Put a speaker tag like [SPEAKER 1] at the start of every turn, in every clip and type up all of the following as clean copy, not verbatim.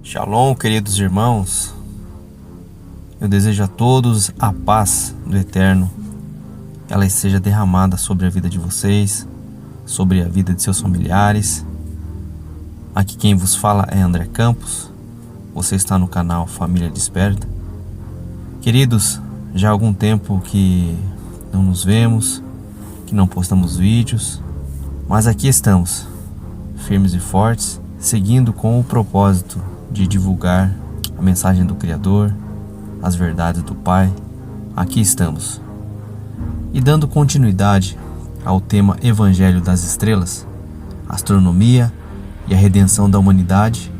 [SPEAKER 1] Shalom, queridos irmãos. Eu desejo a todos a paz do Eterno. Ela seja derramada sobre a vida de vocês, sobre a vida de seus familiares. Aqui quem vos fala é André Campos. Você está no canal Família Desperta. Queridos, já há algum tempo que não nos vemos, que não postamos vídeos, mas aqui estamos, firmes e fortes, seguindo com o propósito de divulgar a mensagem do Criador, as verdades do Pai. Aqui estamos. E dando continuidade ao tema Evangelho das Estrelas, astronomia e a redenção da humanidade,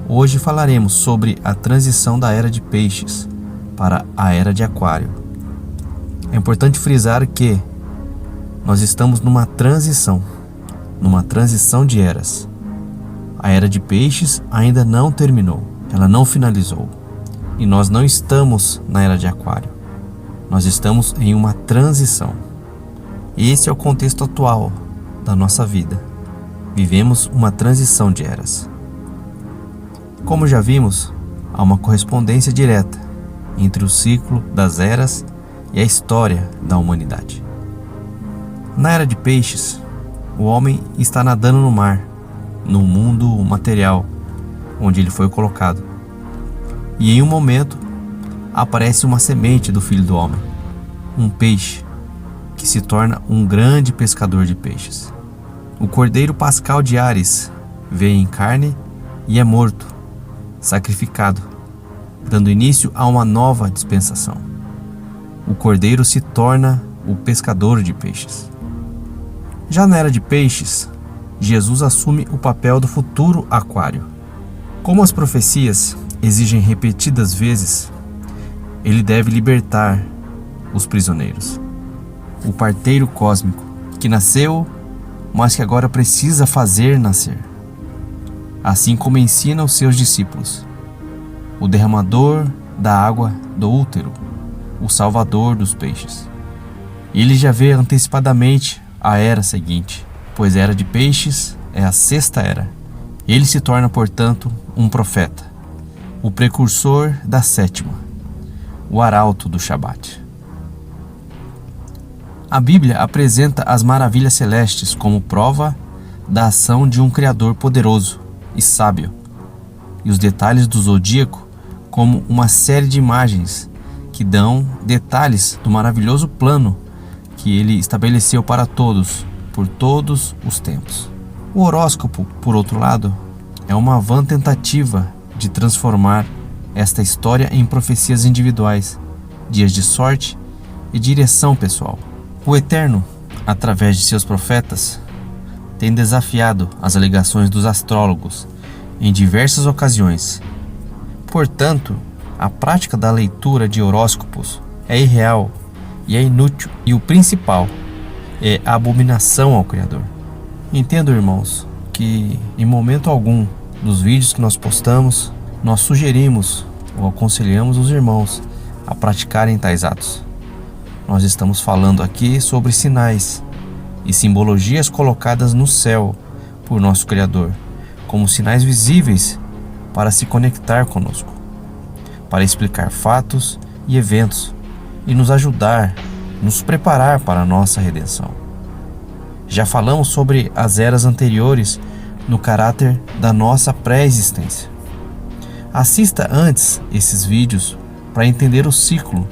[SPEAKER 1] hoje falaremos sobre a transição da Era de Peixes para a Era de Aquário. É importante frisar que nós estamos numa transição de eras. A Era de Peixes ainda não terminou, ela não finalizou. E nós não estamos na Era de Aquário. Nós estamos em uma transição. Esse é o contexto atual da nossa vida. Vivemos uma transição de eras. Como já vimos, há uma correspondência direta entre o ciclo das eras e a história da humanidade. Na Era de Peixes, o homem está nadando no mar, no mundo material, onde ele foi colocado. E em um momento, aparece uma semente do Filho do Homem, um peixe, que se torna um grande pescador de peixes. O Cordeiro Pascal de Ares veio em carne e é morto, sacrificado, dando início a uma nova dispensação. O Cordeiro se torna o pescador de peixes. Já na Era de Peixes, Jesus assume o papel do futuro aquário. Como as profecias exigem repetidas vezes, ele deve libertar os prisioneiros. O parteiro cósmico, que nasceu, mas que agora precisa fazer nascer. Assim como ensina os seus discípulos. O derramador da água do útero, o salvador dos peixes. Ele já vê antecipadamente a era seguinte, pois a Era de Peixes é a sexta era. Ele se torna, portanto, um profeta, o precursor da sétima, o arauto do Shabat. A Bíblia apresenta as maravilhas celestes como prova da ação de um Criador poderoso e sábio, e os detalhes do zodíaco como uma série de imagens que dão detalhes do maravilhoso plano que ele estabeleceu para todos, por todos os tempos. O horóscopo, por outro lado, é uma vã tentativa de transformar esta história em profecias individuais, dias de sorte e direção pessoal. O Eterno, através de seus profetas, tem desafiado as alegações dos astrólogos em diversas ocasiões. Portanto, a prática da leitura de horóscopos é irreal e é inútil, e o principal é a abominação ao Criador. Entendo, irmãos, que em momento algum dos vídeos que nós postamos, nós sugerimos ou aconselhamos os irmãos a praticarem tais atos. Nós estamos falando aqui sobre sinais e simbologias colocadas no céu por nosso Criador, como sinais visíveis para se conectar conosco, para explicar fatos e eventos e nos ajudar, nos preparar para a nossa redenção. Já falamos sobre as eras anteriores no caráter da nossa pré-existência. Assista antes esses vídeos para entender o ciclo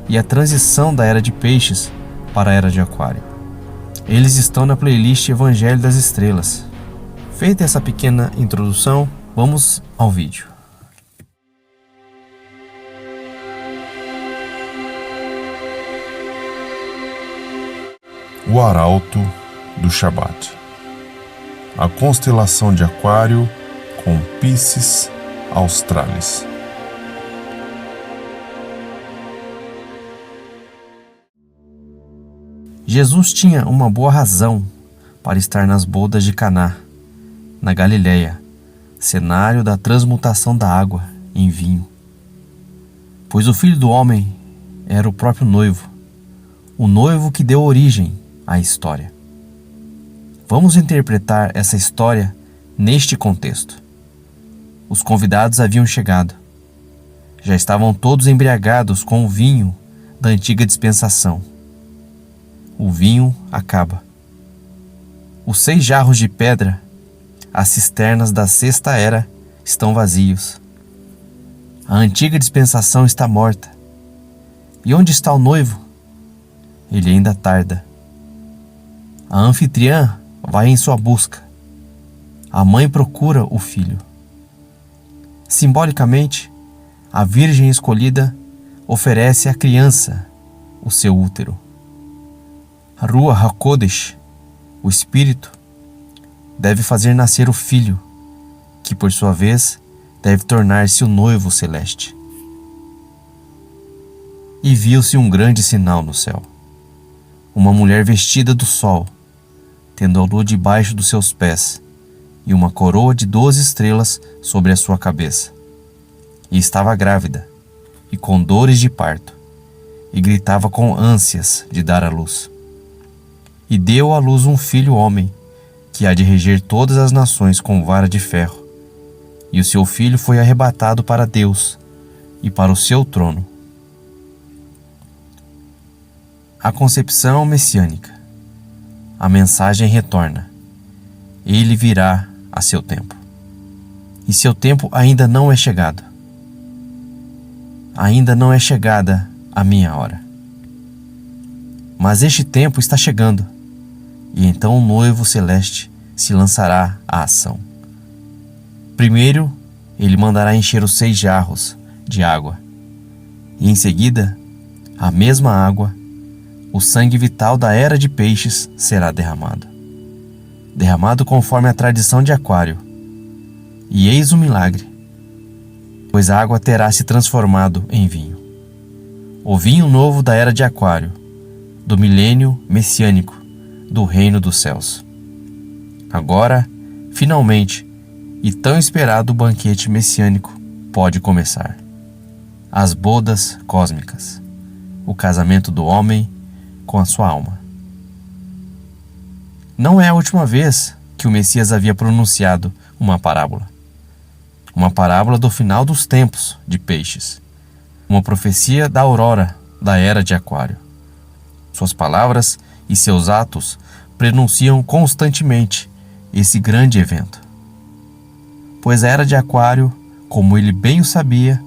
[SPEAKER 1] e a transição da Era de Peixes para a Era de Aquário. Eles estão na playlist Evangelho das Estrelas. Feita essa pequena introdução, vamos ao vídeo.
[SPEAKER 2] O arauto do Shabat. A constelação de Aquário com Piscis Australis.
[SPEAKER 1] Jesus tinha uma boa razão para estar nas bodas de Caná, na Galileia, cenário da transmutação da água em vinho. Pois o Filho do Homem era o próprio noivo, o noivo que deu origem à história. Vamos interpretar essa história neste contexto. Os convidados haviam chegado. Já estavam todos embriagados com o vinho da antiga dispensação. O vinho acaba. Os 6 jarros de pedra, as cisternas da sexta era, estão vazios. A antiga dispensação está morta. E onde está o noivo? Ele ainda tarda. A anfitriã vai em sua busca. A mãe procura o filho. Simbolicamente, a Virgem escolhida oferece à criança o seu útero. A Ruach HaKodesh, o Espírito, deve fazer nascer o Filho, que por sua vez deve tornar-se o noivo celeste. E viu-se um grande sinal no céu. Uma mulher vestida do sol, tendo a lua debaixo dos seus pés, e uma coroa de 12 estrelas sobre a sua cabeça. E estava grávida, e com dores de parto, e gritava com ânsias de dar à luz. E deu à luz um filho homem, que há de reger todas as nações com vara de ferro. E o seu filho foi arrebatado para Deus e para o seu trono. A concepção messiânica. A mensagem retorna. Ele virá a seu tempo. E seu tempo ainda não é chegado. Ainda não é chegada a minha hora. Mas este tempo está chegando, e então o noivo celeste se lançará à ação. Primeiro, ele mandará encher os 6 jarros de água, e em seguida, a mesma água, o sangue vital da era de peixes será derramado. Derramado conforme a tradição de Aquário. E eis o milagre, pois a água terá se transformado em vinho. O vinho novo da era de Aquário, do milênio messiânico, do reino dos céus. Agora, finalmente, e tão esperado banquete messiânico pode começar. As bodas cósmicas, o casamento do homem com a sua alma. Não é a última vez que o Messias havia pronunciado uma parábola. Uma parábola do final dos tempos de peixes. Uma profecia da aurora da era de Aquário. Suas palavras e seus atos prenunciam constantemente esse grande evento. Pois a era de Aquário, como ele bem o sabia,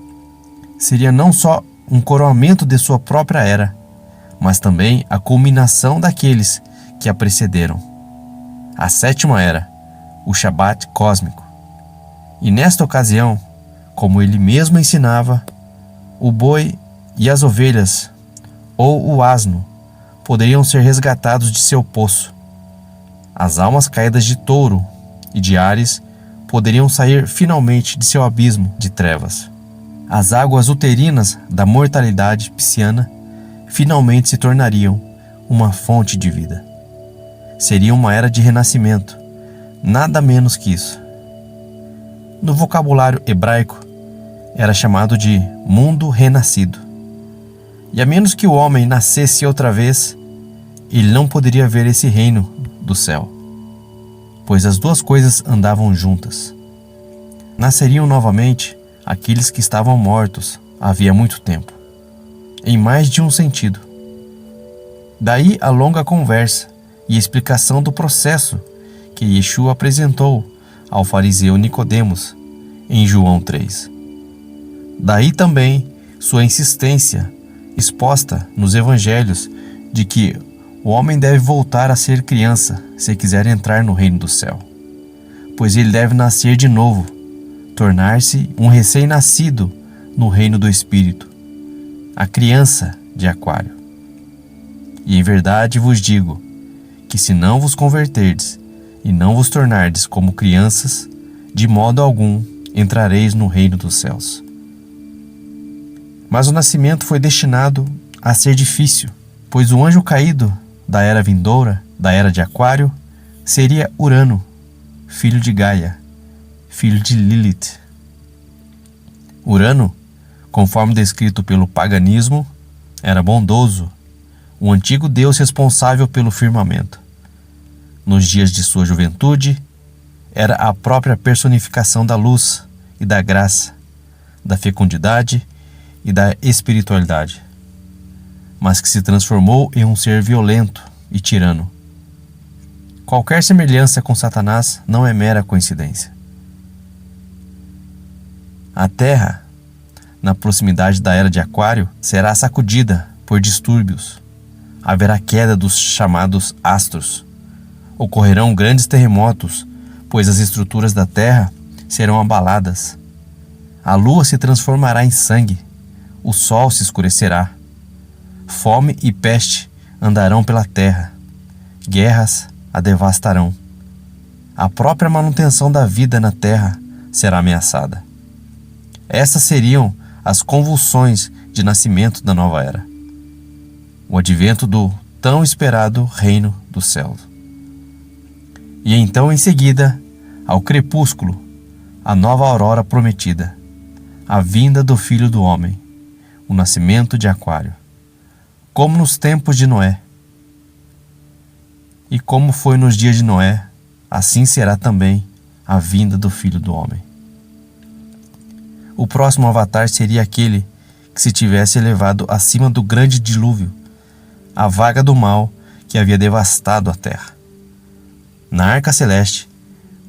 [SPEAKER 1] seria não só um coroamento de sua própria era, mas também a culminação daqueles que a precederam. A 7ª era, o Shabat cósmico. E nesta ocasião, como ele mesmo ensinava, o boi e as ovelhas, ou o asno, poderiam ser resgatados de seu poço. As almas caídas de Touro e de Áries poderiam sair finalmente de seu abismo de trevas. As águas uterinas da mortalidade pisciana finalmente se tornariam uma fonte de vida. Seria uma era de renascimento, nada menos que isso. No vocabulário hebraico, era chamado de mundo renascido. E a menos que o homem nascesse outra vez, ele não poderia ver esse reino do céu, pois as duas coisas andavam juntas. Nasceriam novamente aqueles que estavam mortos havia muito tempo, em mais de um sentido. Daí a longa conversa e explicação do processo que Yeshua apresentou ao fariseu Nicodemos em João 3. Daí também sua insistência exposta nos evangelhos de que o homem deve voltar a ser criança se quiser entrar no reino do céu, pois ele deve nascer de novo, tornar-se um recém-nascido no reino do Espírito, a criança de Aquário. E em verdade vos digo que se não vos converterdes e não vos tornardes como crianças, de modo algum entrareis no reino dos céus. Mas o nascimento foi destinado a ser difícil, pois o anjo caído da era vindoura, da era de Aquário, seria Urano, filho de Gaia, filho de Lilith. Urano, conforme descrito pelo paganismo, era bondoso, o antigo Deus responsável pelo firmamento. Nos dias de sua juventude, era a própria personificação da luz e da graça, da fecundidade e da espiritualidade, mas que se transformou em um ser violento e tirano. Qualquer semelhança com Satanás não é mera coincidência. A Terra, na proximidade da era de Aquário, será sacudida por distúrbios. Haverá queda dos chamados astros. Ocorrerão grandes terremotos, pois as estruturas da Terra serão abaladas. A Lua se transformará em sangue. O Sol se escurecerá. Fome e peste andarão pela terra. Guerras a devastarão. A própria manutenção da vida na terra será ameaçada. Essas seriam as convulsões de nascimento da nova era. O advento do tão esperado reino do céu. E então, em seguida, ao crepúsculo, a nova aurora prometida, a vinda do Filho do Homem, o nascimento de Aquário, como nos tempos de Noé. E como foi nos dias de Noé, assim será também a vinda do Filho do Homem. O próximo avatar seria aquele que se tivesse elevado acima do grande dilúvio, a vaga do mal que havia devastado a terra. Na arca celeste,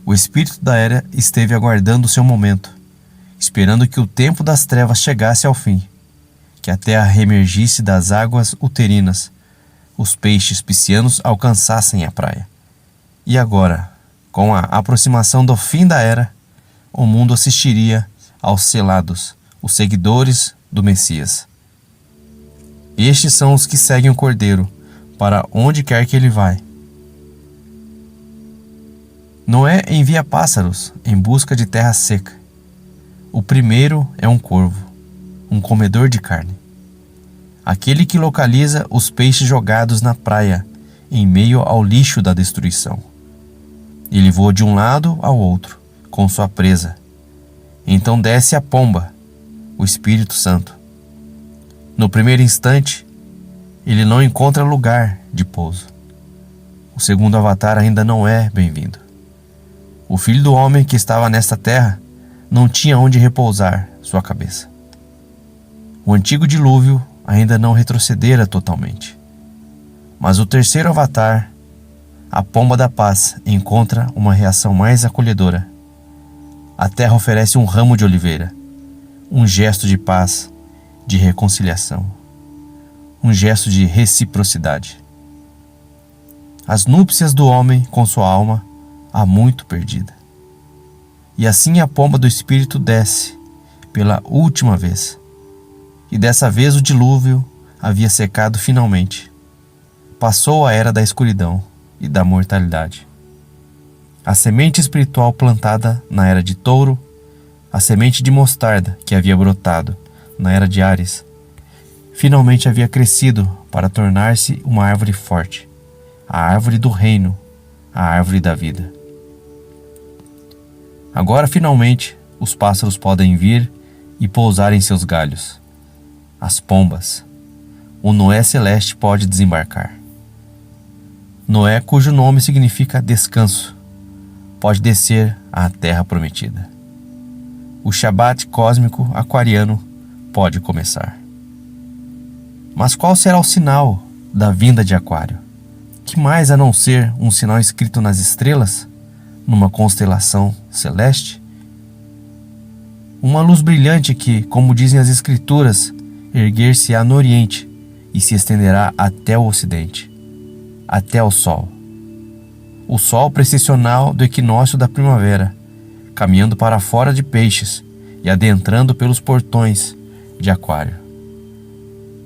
[SPEAKER 1] o espírito da era esteve aguardando o seu momento, esperando que o tempo das trevas chegasse ao fim, que a terra reemergisse das águas uterinas, os peixes piscianos alcançassem a praia. E agora, com a aproximação do fim da era, o mundo assistiria aos selados, os seguidores do Messias. Estes são os que seguem o Cordeiro, para onde quer que ele vai. Noé envia pássaros em busca de terra seca. O primeiro é um corvo, um comedor de carne. Aquele que localiza os peixes jogados na praia, em meio ao lixo da destruição. Ele voa de um lado ao outro, com sua presa. Então desce a pomba, o Espírito Santo. No primeiro instante, ele não encontra lugar de pouso. O segundo avatar ainda não é bem-vindo. O Filho do Homem que estava nesta terra não tinha onde repousar sua cabeça. O antigo dilúvio ainda não retrocedera totalmente. Mas o terceiro avatar, a pomba da paz, encontra uma reação mais acolhedora. A terra oferece um ramo de oliveira, um gesto de paz, de reconciliação, um gesto de reciprocidade. As núpcias do homem com sua alma há muito perdida. E assim a pomba do Espírito desce pela última vez. E dessa vez o dilúvio havia secado finalmente. Passou a era da escuridão e da mortalidade. A semente espiritual plantada na era de Touro, a semente de mostarda que havia brotado na era de Áries, finalmente havia crescido para tornar-se uma árvore forte, a árvore do reino, a árvore da vida. Agora finalmente os pássaros podem vir e pousar em seus galhos. As pombas, o Noé celeste pode desembarcar. Noé, cujo nome significa descanso, pode descer à terra prometida. O Shabat cósmico aquariano pode começar. Mas qual será o sinal da vinda de Aquário? Que mais a não ser um sinal escrito nas estrelas, numa constelação celeste? Uma luz brilhante que, como dizem as escrituras, erguer-se-á no oriente e se estenderá até o ocidente, até o sol. O sol precessional do equinócio da primavera, caminhando para fora de Peixes e adentrando pelos portões de Aquário.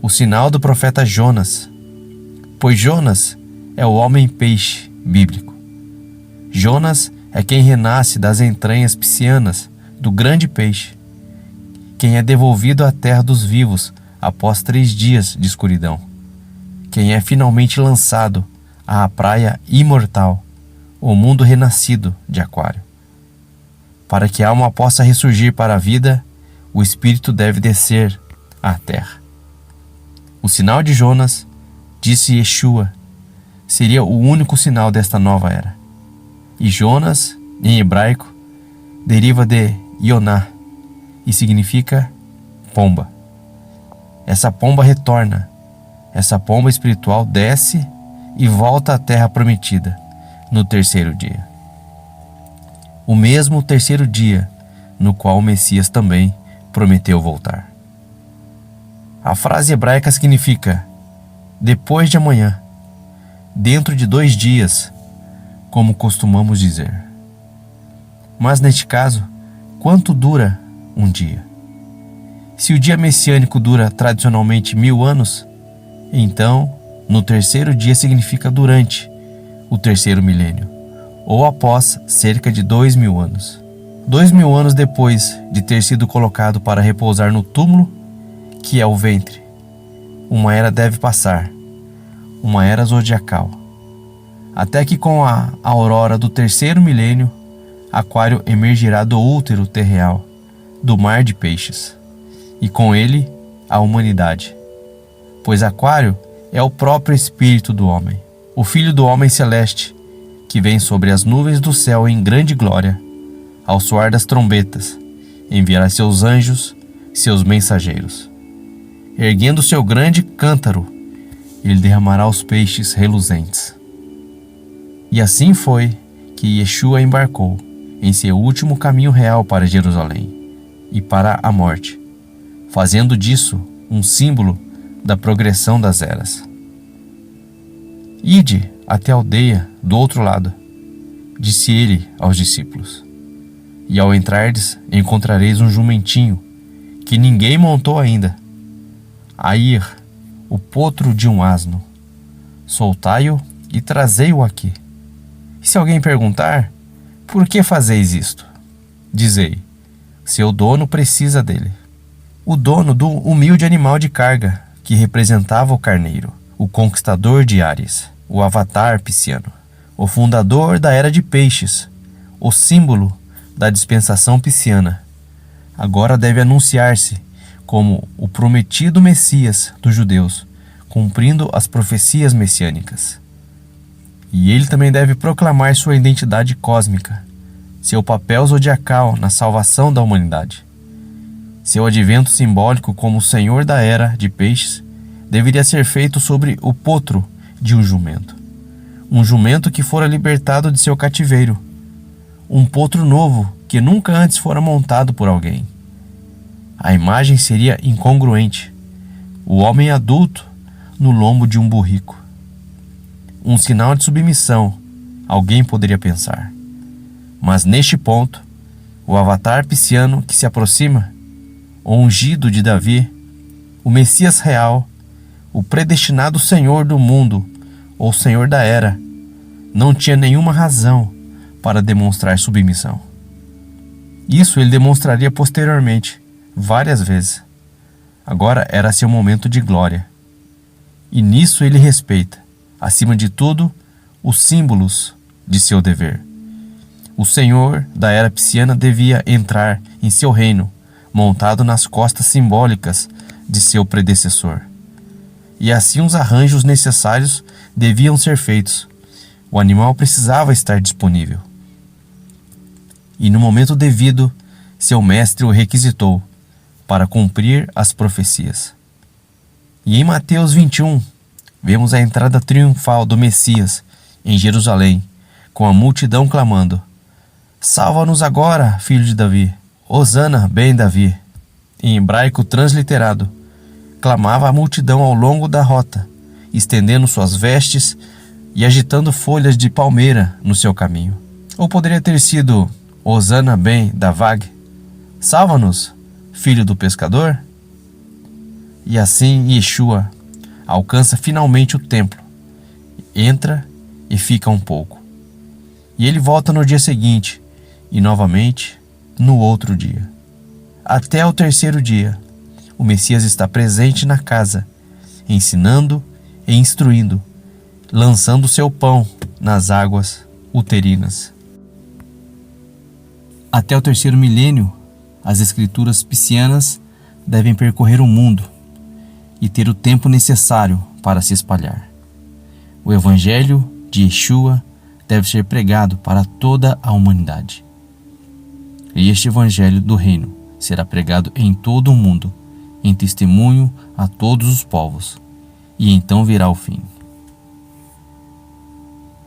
[SPEAKER 1] O sinal do profeta Jonas, pois Jonas é o homem-peixe bíblico. Jonas é quem renasce das entranhas piscianas do grande peixe, quem é devolvido à terra dos vivos após 3 dias de escuridão, quem é finalmente lançado à praia imortal, o mundo renascido de Aquário. Para que a alma possa ressurgir para a vida, o espírito deve descer à terra. O sinal de Jonas disse Yeshua, seria o único sinal desta nova era. E Jonas, em hebraico, deriva de Yoná e significa pomba. Essa pomba retorna, essa pomba espiritual desce e volta à terra prometida no terceiro dia. O mesmo terceiro dia no qual o Messias também prometeu voltar. A frase hebraica significa depois de amanhã, dentro de 2 dias, como costumamos dizer. Mas neste caso, quanto dura um dia? Se o dia messiânico dura tradicionalmente 1000 anos, então no terceiro dia significa durante o terceiro milênio, ou após cerca de 2000 anos. 2000 anos depois de ter sido colocado para repousar no túmulo, que é o ventre, uma era deve passar, uma era zodiacal, até que com a aurora do terceiro milênio, Aquário emergirá do útero terreal, do mar de peixes, e com ele a humanidade, pois Aquário é o próprio espírito do homem, o filho do homem celeste, que vem sobre as nuvens do céu em grande glória, ao soar das trombetas, enviará seus anjos, seus mensageiros. Erguendo seu grande cântaro, ele derramará os peixes reluzentes. E assim foi que Yeshua embarcou em seu último caminho real para Jerusalém e para a morte, fazendo disso um símbolo da progressão das eras. Ide até a aldeia do outro lado, disse ele aos discípulos, e ao entrardes encontrareis um jumentinho que ninguém montou ainda, Air, o potro de um asno. Soltai-o e trazei-o aqui. E se alguém perguntar, por que fazeis isto? Dizei, seu dono precisa dele. O dono do humilde animal de carga, que representava o carneiro, o conquistador de Ares, o avatar pisciano, o fundador da era de peixes, o símbolo da dispensação pisciana, agora deve anunciar-se como o prometido Messias dos judeus, cumprindo as profecias messiânicas. E ele também deve proclamar sua identidade cósmica, seu papel zodiacal na salvação da humanidade. Seu advento simbólico como o Senhor da era de peixes deveria ser feito sobre o potro de um jumento que fora libertado de seu cativeiro, um potro novo que nunca antes fora montado por alguém. A imagem seria incongruente, o homem adulto no lombo de um burrico. Um sinal de submissão, alguém poderia pensar. Mas neste ponto, o avatar pisciano que se aproxima, o ungido de Davi, o Messias real, o predestinado Senhor do mundo, ou Senhor da era, não tinha nenhuma razão para demonstrar submissão. Isso ele demonstraria posteriormente, várias vezes. Agora era seu momento de glória. E nisso ele respeita, acima de tudo, os símbolos de seu dever. O Senhor da era pisciana devia entrar em seu reino, montado nas costas simbólicas de seu predecessor. E assim os arranjos necessários deviam ser feitos. O animal precisava estar disponível. E no momento devido, seu mestre o requisitou para cumprir as profecias. E em Mateus 21, vemos a entrada triunfal do Messias em Jerusalém, com a multidão clamando: Salva-nos agora, filho de Davi! Hosana ben Davi! Em hebraico transliterado, clamava a multidão ao longo da rota, estendendo suas vestes e agitando folhas de palmeira no seu caminho. Ou poderia ter sido Hosana ben Davag, salva-nos, filho do pescador? E assim Yeshua alcança finalmente o templo, entra e fica um pouco. E ele volta no dia seguinte, e novamente no outro dia. Até o terceiro dia, o Messias está presente na casa, ensinando e instruindo, lançando seu pão nas águas uterinas. Até o terceiro milênio, as escrituras piscianas devem percorrer o mundo e ter o tempo necessário para se espalhar. o Evangelho de Yeshua deve ser pregado para toda a humanidade. E este Evangelho do Reino será pregado em todo o mundo, em testemunho a todos os povos, e então virá o fim.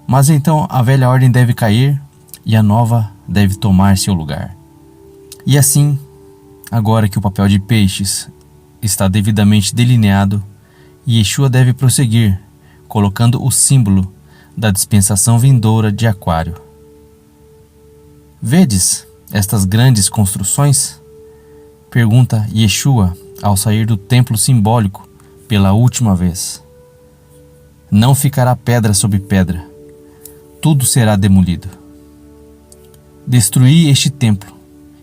[SPEAKER 1] Mas então a velha ordem deve cair e a nova deve tomar seu lugar. E assim, agora que o papel de peixes está devidamente delineado, Yeshua deve prosseguir, colocando o símbolo da dispensação vindoura de Aquário. Vedes estas grandes construções? Pergunta Yeshua ao sair do templo simbólico pela última vez. Não ficará pedra sobre pedra, tudo será demolido. Destruí este templo,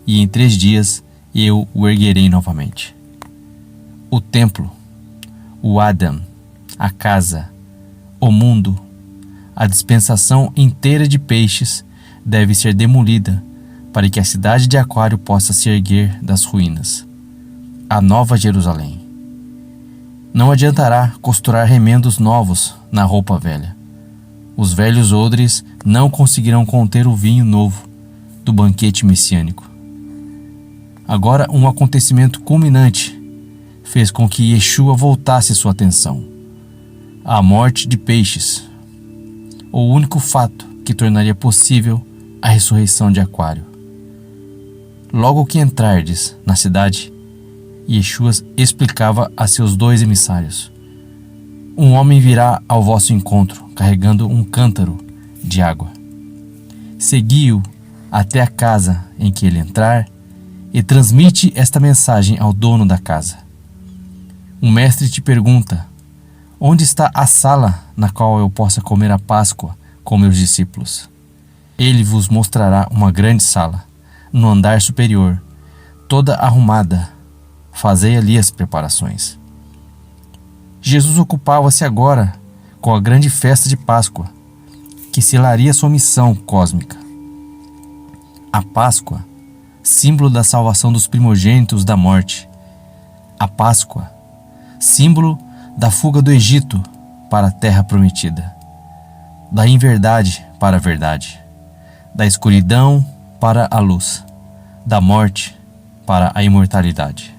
[SPEAKER 1] e em 3 dias eu o erguerei novamente. O templo, o Adam, a casa, o mundo, a dispensação inteira de peixes deve ser demolida para que a cidade de Aquário possa se erguer das ruínas, a Nova Jerusalém. Não adiantará costurar remendos novos na roupa velha. Os velhos odres não conseguirão conter o vinho novo do banquete messiânico. Agora, um acontecimento culminante fez com que Yeshua voltasse sua atenção: a morte de peixes, o único fato que tornaria possível a ressurreição de Aquário. Logo que entrardes na cidade, Yeshua explicava a seus 2 emissários: um homem virá ao vosso encontro carregando um cântaro de água. Segui-o até a casa em que ele entrar e transmite esta mensagem ao dono da casa. O mestre te pergunta: onde está a sala na qual eu possa comer a Páscoa com meus discípulos? Ele vos mostrará uma grande sala, no andar superior, toda arrumada. Fazei ali as preparações. Jesus ocupava-se agora com a grande festa de Páscoa, que selaria sua missão cósmica. A Páscoa, símbolo da salvação dos primogênitos da morte. A Páscoa, símbolo da fuga do Egito para a terra prometida, da inverdade para a verdade, da escuridão para a luz, da morte para a imortalidade.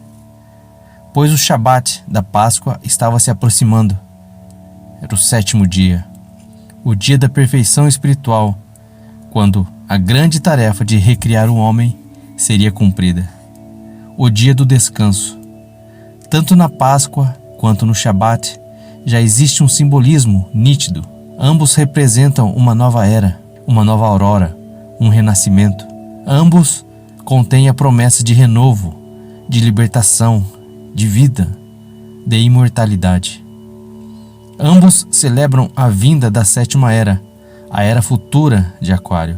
[SPEAKER 1] Pois o Shabat da Páscoa estava se aproximando. Era o 7º dia, o dia da perfeição espiritual, quando a grande tarefa de recriar o homem seria cumprida. O dia do descanso. Tanto na Páscoa quanto no Shabat já existe um simbolismo nítido. Ambos representam uma nova era, uma nova aurora, um renascimento. Ambos contêm a promessa de renovo, de libertação, de vida, de imortalidade. Ambos celebram a vinda da 7ª era, a era futura de Aquário.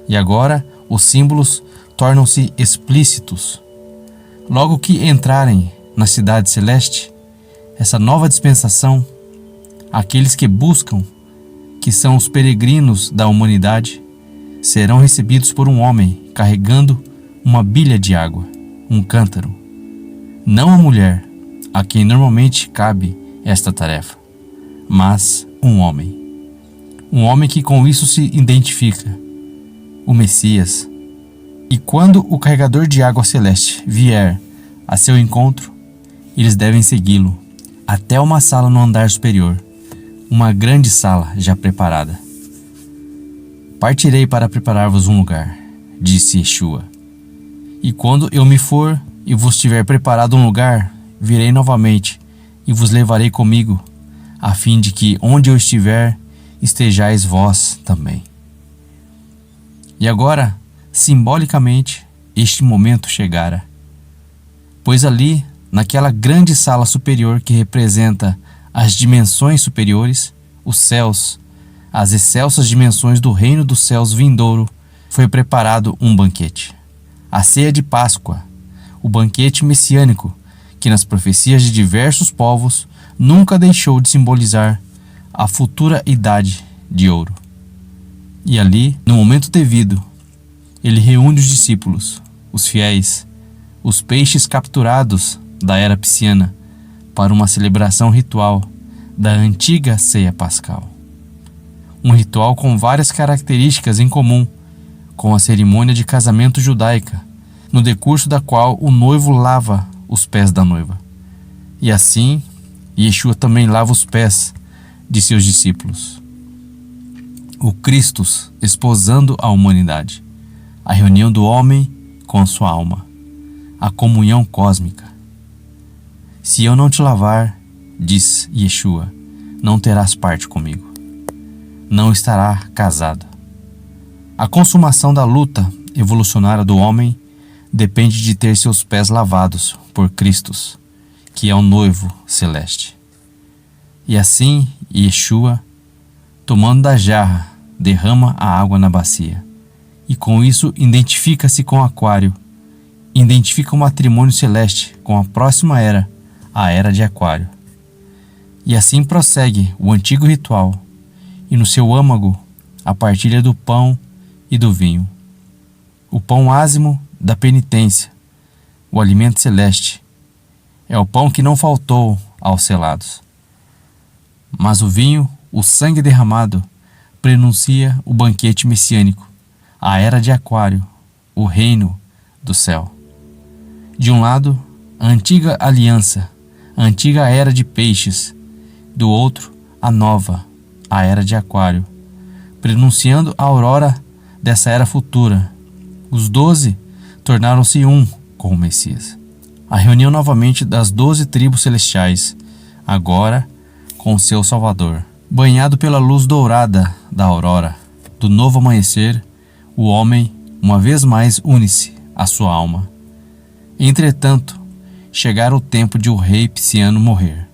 [SPEAKER 1] E agora os símbolos tornam-se explícitos. Logo que entrarem na cidade celeste, essa nova dispensação, aqueles que buscam, que são os peregrinos da humanidade, serão recebidos por um homem carregando uma bilha de água, um cântaro. Não a mulher, a quem normalmente cabe esta tarefa, mas um homem. Um homem que com isso se identifica, o Messias. E quando o carregador de água celeste vier a seu encontro, eles devem segui-lo até uma sala no andar superior, uma grande sala já preparada. Partirei para preparar-vos um lugar, disse Yeshua. E quando eu me for e vos tiver preparado um lugar, virei novamente e vos levarei comigo, a fim de que onde eu estiver, estejais vós também. E agora, simbolicamente, este momento chegara. Pois ali, naquela grande sala superior que representa as dimensões superiores, os céus, as excelsas dimensões do reino dos céus vindouro, foi preparado um banquete. A ceia de Páscoa, o banquete messiânico, que nas profecias de diversos povos nunca deixou de simbolizar a futura idade de ouro. E ali, no momento devido, ele reúne os discípulos, os fiéis, os peixes capturados da era pisciana, para uma celebração ritual da antiga ceia pascal. um ritual com várias características em comum com a cerimônia de casamento judaica, no decurso da qual o noivo lava os pés da noiva. E assim, Yeshua também lava os pés de seus discípulos. O Christus esposando a humanidade, a reunião do homem com sua alma, a comunhão cósmica. Se eu não te lavar, diz Yeshua, não terás parte comigo. Não estará casado. A consumação da luta evolucionária do homem depende de ter seus pés lavados por Christus, que é o noivo celeste. E assim, Yeshua, tomando da jarra, derrama a água na bacia. E com isso identifica-se com o Aquário, identifica o matrimônio celeste com a próxima era, a era de Aquário. E assim prossegue o antigo ritual, e no seu âmago a partilha do pão e do vinho. O pão ázimo da penitência, o alimento celeste, é o pão que não faltou aos selados. Mas o vinho, o sangue derramado, prenuncia o banquete messiânico, a era de Aquário, o reino do céu. De um lado, a antiga aliança, a antiga era de peixes, do outro, a nova, a era de Aquário, prenunciando a aurora dessa era futura. Os 12 tornaram-se um com o Messias. A reunião novamente das 12 tribos celestiais, agora com o seu Salvador. Banhado pela luz dourada da aurora, do novo amanhecer, o homem, uma vez mais, une-se à sua alma. Entretanto, chegara o tempo de o rei Pisciano morrer.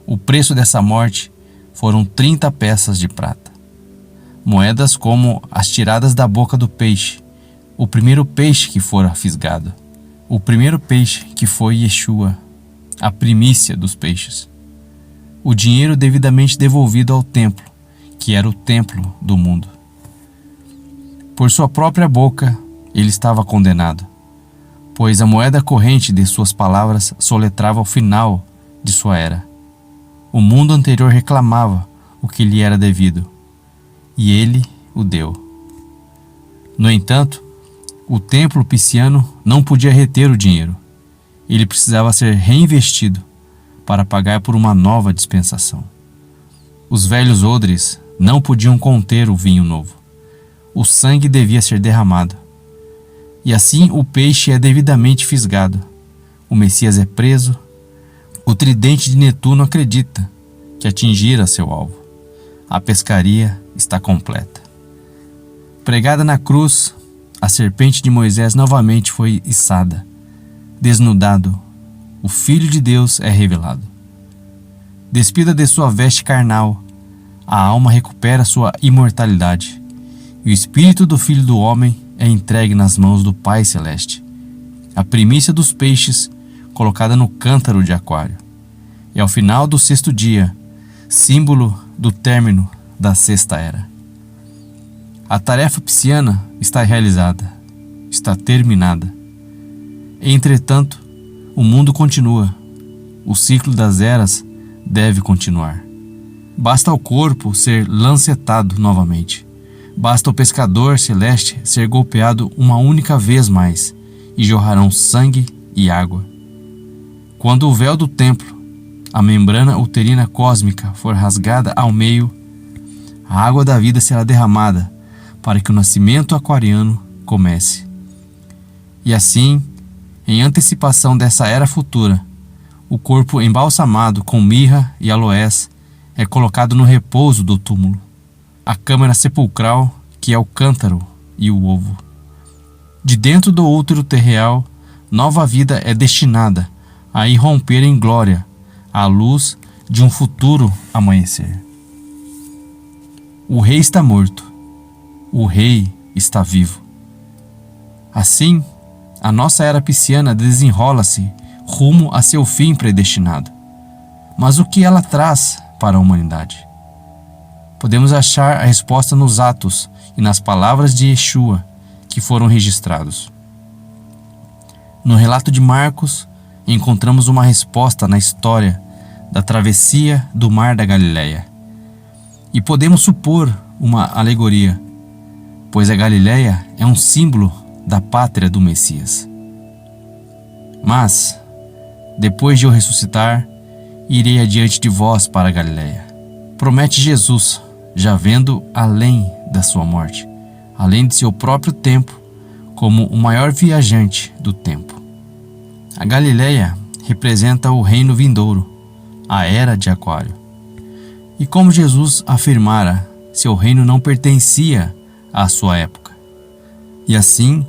[SPEAKER 1] O preço dessa morte foram 30 peças de prata. Moedas como as tiradas da boca do peixe, o primeiro peixe que fora fisgado, o primeiro peixe que foi Yeshua, a primícia dos peixes. O dinheiro devidamente devolvido ao templo, que era o templo do mundo. Por sua própria boca, ele estava condenado, pois a moeda corrente de suas palavras soletrava o final de sua era. O mundo anterior reclamava o que lhe era devido, e ele o deu. No entanto, o templo pisciano não podia reter o dinheiro. Ele precisava ser reinvestido para pagar por uma nova dispensação. Os velhos odres não podiam conter o vinho novo. O sangue devia ser derramado. E assim o peixe é devidamente fisgado. O Messias é preso. O tridente de Netuno acredita que atingira seu alvo. A pescaria está completa. Pregada na cruz, a serpente de Moisés novamente foi içada. Desnudado, o Filho de Deus é revelado. Despida de sua veste carnal, a alma recupera sua imortalidade, e o espírito do Filho do Homem é entregue nas mãos do Pai Celeste. A primícia dos peixes colocada no cântaro de Aquário. E ao final do 6º dia, símbolo do término da 6ª era. A tarefa pisciana está realizada, está terminada. Entretanto, o mundo continua. O ciclo das eras deve continuar. Basta ao corpo ser lancetado novamente. Basta o pescador celeste ser golpeado uma única vez mais, e jorrarão sangue e água. Quando o véu do templo, a membrana uterina cósmica, for rasgada ao meio, a água da vida será derramada para que o nascimento aquariano comece. E assim, em antecipação dessa era futura, o corpo embalsamado com mirra e aloés é colocado no repouso do túmulo, a câmara sepulcral que é o cântaro e o ovo. De dentro do útero terreal, nova vida é destinada a irromper em glória à luz de um futuro amanhecer. O rei está morto, o rei está vivo. Assim, a nossa era pisciana desenrola-se rumo a seu fim predestinado. Mas o que ela traz para a humanidade? Podemos achar a resposta nos atos e nas palavras de Yeshua que foram registrados. No relato de Marcos, encontramos uma resposta na história da travessia do Mar da Galileia. E podemos supor uma alegoria, pois a Galileia é um símbolo da pátria do Messias. Mas, depois de eu ressuscitar, irei adiante de vós para a Galileia. Promete Jesus, já vendo além da sua morte, além de seu próprio tempo, como o maior viajante do tempo. A Galileia representa o reino vindouro, a era de Aquário. E como Jesus afirmara, seu reino não pertencia à sua época. E assim,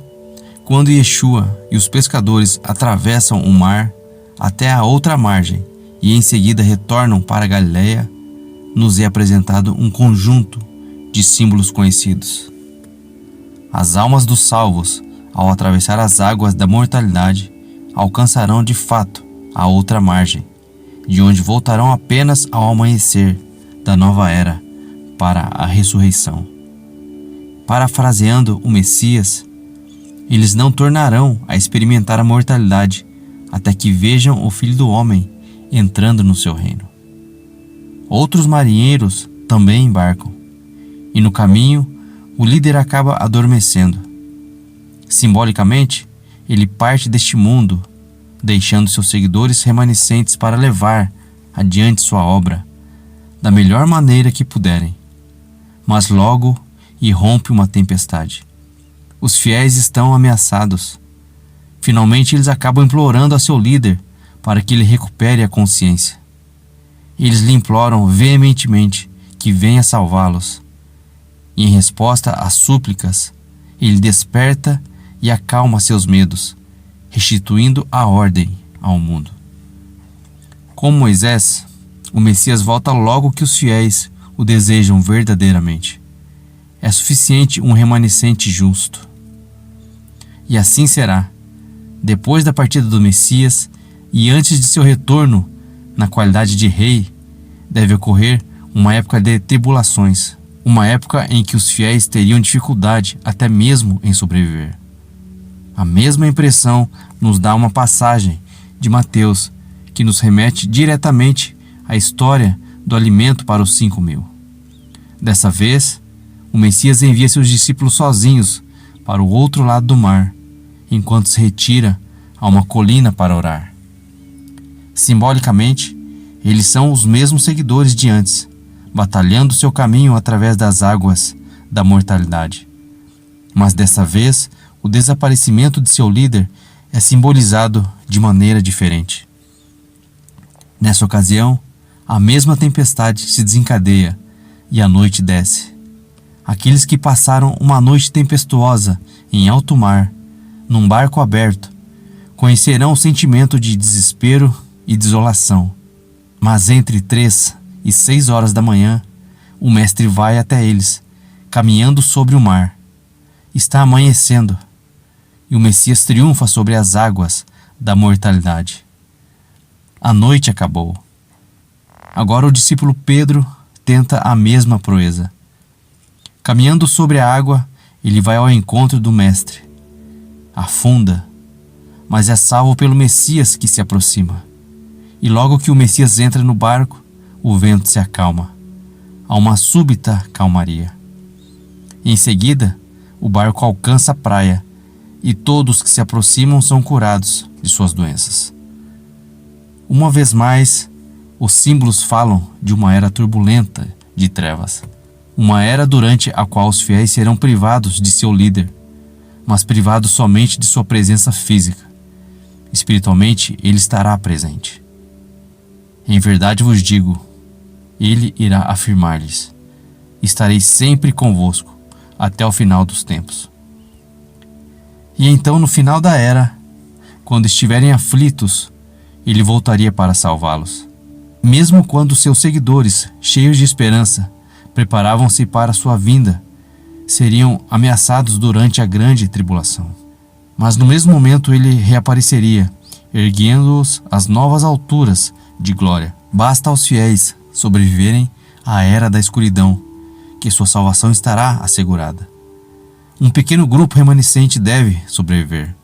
[SPEAKER 1] quando Yeshua e os pescadores atravessam o mar até a outra margem e em seguida retornam para a Galileia, nos é apresentado um conjunto de símbolos conhecidos. As almas dos salvos, ao atravessar as águas da mortalidade, alcançarão de fato a outra margem, de onde voltarão apenas ao amanhecer da nova era para a ressurreição. Parafraseando o Messias, eles não tornarão a experimentar a mortalidade até que vejam o Filho do Homem entrando no seu reino. Outros marinheiros também embarcam, e no caminho o líder acaba adormecendo. Simbolicamente, ele parte deste mundo, deixando seus seguidores remanescentes para levar adiante sua obra da melhor maneira que puderem. Mas logo irrompe uma tempestade. Os fiéis estão ameaçados. Finalmente eles acabam implorando a seu líder para que ele recupere a consciência. Eles lhe imploram veementemente que venha salvá-los. E em resposta às súplicas, ele desperta e acalma seus medos, restituindo a ordem ao mundo. Como Moisés, o Messias volta logo que os fiéis o desejam verdadeiramente. É suficiente um remanescente justo. E assim será. Depois da partida do Messias e antes de seu retorno na qualidade de rei, deve ocorrer uma época de tribulações, uma época em que os fiéis teriam dificuldade até mesmo em sobreviver. A mesma impressão nos dá uma passagem de Mateus que nos remete diretamente à história do alimento para os 5.000. Dessa vez, o Messias envia seus discípulos sozinhos para o outro lado do mar, enquanto se retira a uma colina para orar. Simbolicamente, eles são os mesmos seguidores de antes, batalhando seu caminho através das águas da mortalidade. Mas dessa vez, o desaparecimento de seu líder é simbolizado de maneira diferente. Nessa ocasião, a mesma tempestade se desencadeia e a noite desce. Aqueles que passaram uma noite tempestuosa em alto mar, num barco aberto, conhecerão o sentimento de desespero e desolação. Mas entre 3 e 6 horas da manhã, o mestre vai até eles, caminhando sobre o mar. Está amanhecendo, e o Messias triunfa sobre as águas da mortalidade. A noite acabou. Agora o discípulo Pedro tenta a mesma proeza. Caminhando sobre a água, ele vai ao encontro do mestre. Afunda, mas é salvo pelo Messias que se aproxima. E logo que o Messias entra no barco, o vento se acalma. Há uma súbita calmaria. Em seguida, o barco alcança a praia e todos que se aproximam são curados de suas doenças. Uma vez mais, os símbolos falam de uma era turbulenta de trevas. Uma era durante a qual os fiéis serão privados de seu líder, mas privados somente de sua presença física. Espiritualmente, ele estará presente. Em verdade vos digo, ele irá afirmar-lhes: estarei sempre convosco, até o final dos tempos. E então, no final da era, quando estiverem aflitos, ele voltaria para salvá-los. Mesmo quando seus seguidores, cheios de esperança, preparavam-se para sua vinda, seriam ameaçados durante a grande tribulação. Mas no mesmo momento ele reapareceria, erguendo-os às novas alturas de glória. Basta aos fiéis sobreviverem à era da escuridão, que sua salvação estará assegurada. Um pequeno grupo remanescente deve sobreviver,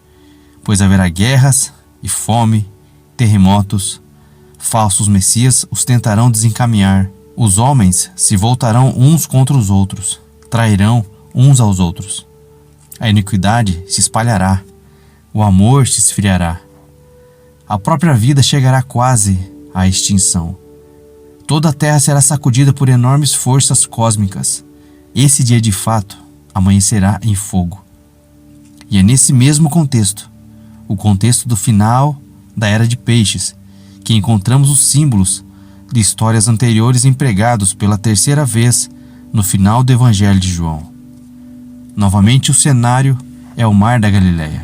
[SPEAKER 1] pois haverá guerras e fome, terremotos. Falsos messias os tentarão desencaminhar. Os homens se voltarão uns contra os outros, trairão uns aos outros. A iniquidade se espalhará, o amor se esfriará. A própria vida chegará quase à extinção. Toda a terra será sacudida por enormes forças cósmicas. Esse dia de fato amanhecerá em fogo. E é nesse mesmo contexto, o contexto do final da Era de Peixes, que encontramos os símbolos de histórias anteriores empregados pela terceira vez no final do Evangelho de João. Novamente o cenário é o Mar da Galileia.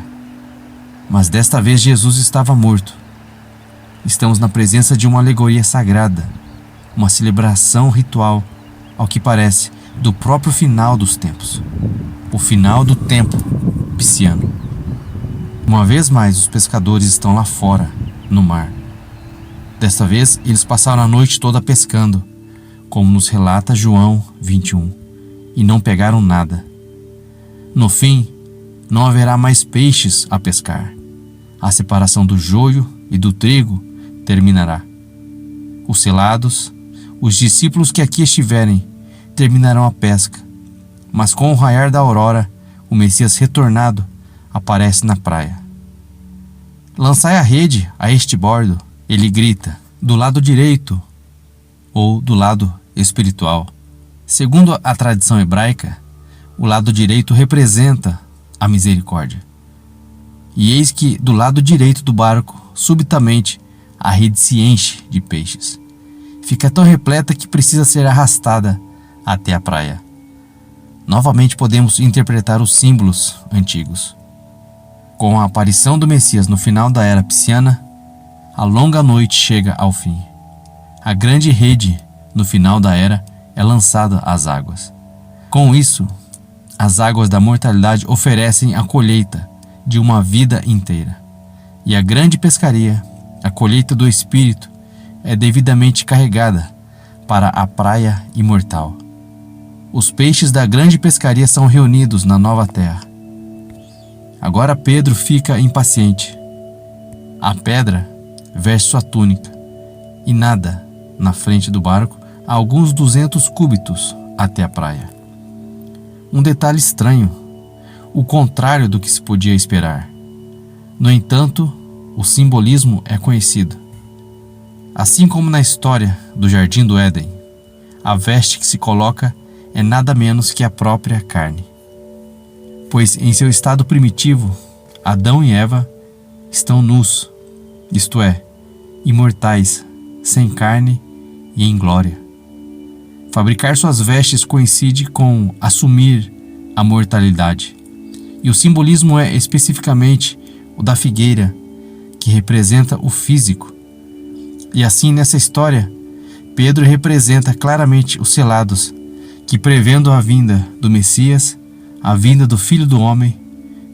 [SPEAKER 1] Mas desta vez Jesus estava morto. Estamos na presença de uma alegoria sagrada, uma celebração ritual, ao que parece, do próprio final dos tempos, o final do tempo pisciano. Uma vez mais os pescadores estão lá fora, no mar. Desta vez eles passaram a noite toda pescando, como nos relata João 21, e não pegaram nada. No fim, não haverá mais peixes a pescar. A separação do joio e do trigo terminará. Os selados, os discípulos que aqui estiverem, terminarão a pesca, mas com o raiar da aurora, o Messias retornado aparece na praia. Lançai a rede a este bordo, ele grita, do lado direito ou do lado espiritual. Segundo a tradição hebraica, o lado direito representa a misericórdia. E eis que, do lado direito do barco, subitamente, a rede se enche de peixes. Fica tão repleta que precisa ser arrastada até a praia. Novamente podemos interpretar os símbolos antigos. Com a aparição do Messias no final da Era Pisciana, a longa noite chega ao fim. A grande rede, no final da Era, é lançada às águas. Com isso, as águas da mortalidade oferecem a colheita de uma vida inteira. E a grande pescaria, a colheita do Espírito, é devidamente carregada para a praia imortal. Os peixes da grande pescaria são reunidos na nova terra. Agora Pedro fica impaciente. A pedra veste sua túnica e nada na frente do barco a alguns 200 cúbitos até a praia. Um detalhe estranho, o contrário do que se podia esperar. No entanto, o simbolismo é conhecido. Assim como na história do Jardim do Éden, a veste que se coloca é nada menos que a própria carne. Pois em seu estado primitivo, Adão e Eva estão nus, isto é, imortais, sem carne e em glória. Fabricar suas vestes coincide com assumir a mortalidade. E o simbolismo é especificamente o da figueira, que representa o físico. E assim, nessa história, Pedro representa claramente os selados, que prevendo a vinda do Messias, a vinda do Filho do Homem,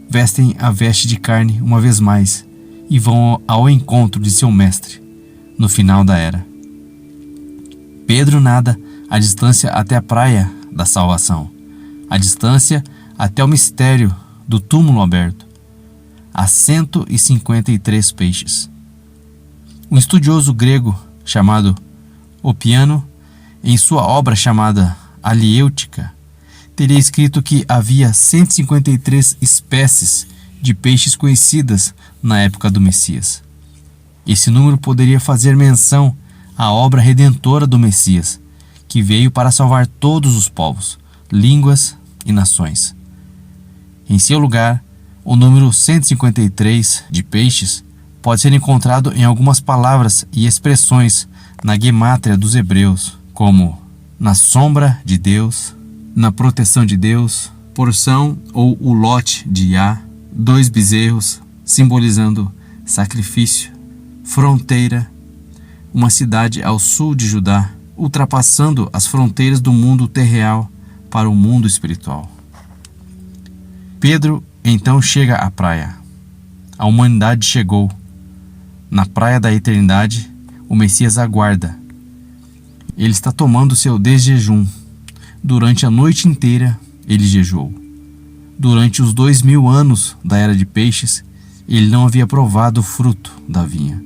[SPEAKER 1] vestem a veste de carne uma vez mais e vão ao encontro de seu mestre, no final da era. Pedro nada a distância até a praia da salvação, a distância até o mistério do túmulo aberto, a 153 peixes. Um estudioso grego chamado Opiano, em sua obra chamada Aliêutica, teria escrito que havia 153 espécies de peixes conhecidas na época do Messias. Esse número poderia fazer menção à obra redentora do Messias, que veio para salvar todos os povos, línguas e nações. Em seu lugar, o número 153 de peixes pode ser encontrado em algumas palavras e expressões na gemátria dos hebreus, como na sombra de Deus, na proteção de Deus, porção ou o lote de Iá, 2 bezerros, simbolizando sacrifício, fronteira, uma cidade ao sul de Judá, ultrapassando as fronteiras do mundo terreal para o mundo espiritual. Pedro então chega à praia. A humanidade chegou. Na praia da eternidade, o Messias aguarda. Ele está tomando seu desjejum. Durante a noite inteira, ele jejuou. Durante os 2000 anos da Era de Peixes, ele não havia provado o fruto da vinha.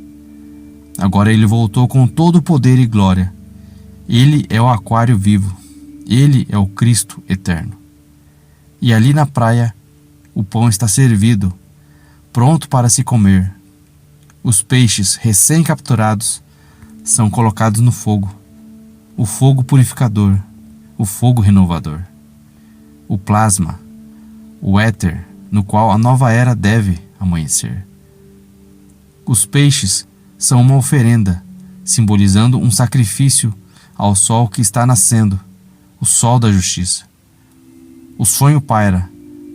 [SPEAKER 1] Agora ele voltou com todo o poder e glória. Ele é o aquário vivo. Ele é o Cristo eterno. E ali na praia, o pão está servido, pronto para se comer. Os peixes recém-capturados são colocados no fogo, o fogo purificador, o fogo renovador, o plasma, o éter no qual a nova era deve amanhecer. Os peixes são uma oferenda, simbolizando um sacrifício ao sol que está nascendo, o sol da justiça. O sonho paira,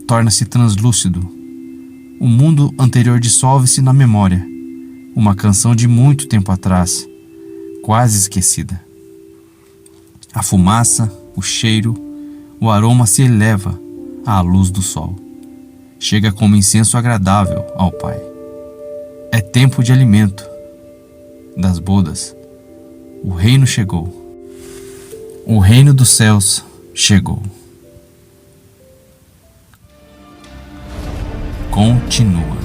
[SPEAKER 1] torna-se translúcido. O mundo anterior dissolve-se na memória, uma canção de muito tempo atrás, quase esquecida. A fumaça, o cheiro, o aroma se eleva à luz do sol. Chega como incenso agradável ao Pai. É tempo de alimento, das bodas. O reino chegou. O reino dos céus chegou. Continua.